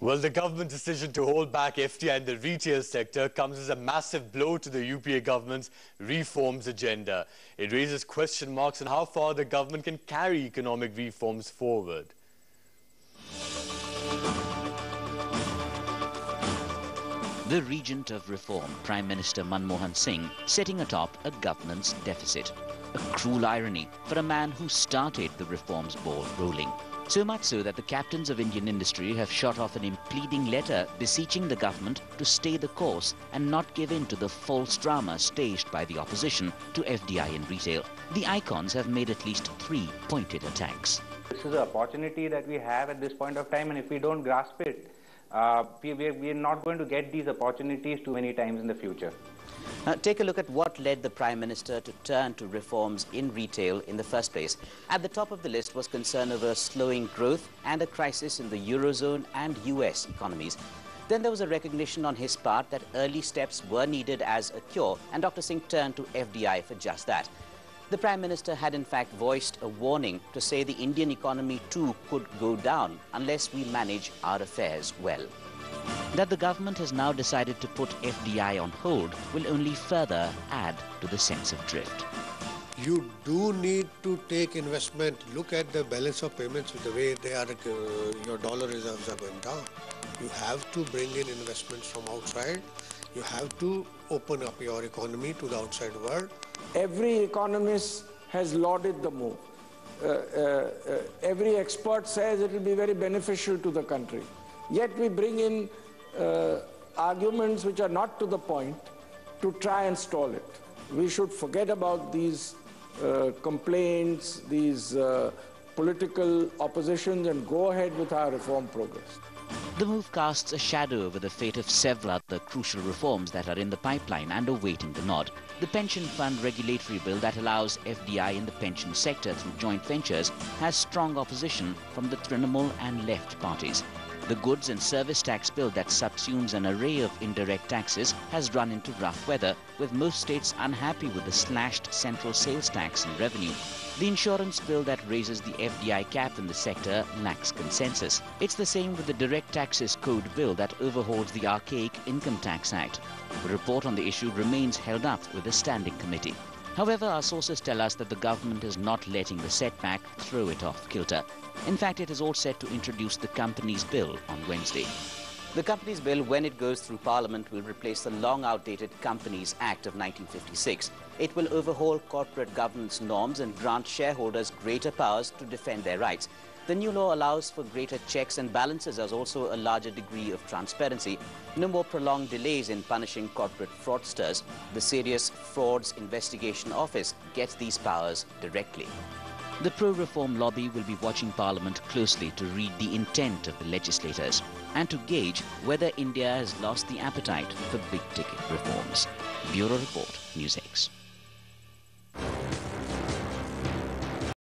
Well, the government decision to hold back FDI in the retail sector comes as a massive blow to the UPA government's reforms agenda. It raises question marks on how far the government can carry economic reforms forward. The regent of reform, Prime Minister Manmohan Singh, setting atop a governance deficit. A cruel irony for a man who started the reforms ball rolling. So much so that the captains of Indian industry have shot off an impleading letter beseeching the government to stay the course and not give in to the false drama staged by the opposition to FDI in retail. The icons have made at least 3 pointed attacks. This is an opportunity that we have at this point of time, and if we don't grasp it, we are not going to get these opportunities too many times in the future. Take a look at what led the Prime Minister to turn to reforms in retail in the first place. At the top of the list was concern over slowing growth and a crisis in the Eurozone and US economies. Then there was a recognition on his part that early steps were needed as a cure, and Dr. Singh turned to FDI for just that. The Prime Minister had in fact voiced a warning to say the Indian economy too could go down unless we manage our affairs well. That the government has now decided to put FDI on hold will only further add to the sense of drift. You do need to take investment. Look at the balance of payments with the way they are, your dollar reserves are going down. You have to bring in investments from outside. You have to open up your economy to the outside world. Every economist has lauded the move. Every expert says it will be very beneficial to the country. Yet we bring in arguments which are not to the point to try and stall it. We should forget about these complaints, these political oppositions, and go ahead with our reform progress. The move casts a shadow over the fate of several other crucial reforms that are in the pipeline and awaiting the nod. The pension fund regulatory bill that allows FDI in the pension sector through joint ventures has strong opposition from the Trinamool and left parties. The goods and service tax bill that subsumes an array of indirect taxes has run into rough weather, with most states unhappy with the slashed central sales tax and revenue. The insurance bill that raises the FDI cap in the sector lacks consensus. It's the same with the Direct Taxes Code bill that overhauls the archaic Income Tax Act. The report on the issue remains held up with a standing committee. However, our sources tell us that the government is not letting the setback throw it off kilter. In fact, it is all set to introduce the Companies Bill on Wednesday. The Companies Bill, when it goes through Parliament, will replace the long-outdated Companies Act of 1956. It will overhaul corporate governance norms and grant shareholders greater powers to defend their rights. The new law allows for greater checks and balances, as also a larger degree of transparency. No more prolonged delays in punishing corporate fraudsters. The Serious Frauds Investigation Office gets these powers directly. The pro-reform lobby will be watching Parliament closely to read the intent of the legislators and to gauge whether India has lost the appetite for big-ticket reforms. Bureau Report, NEWSX.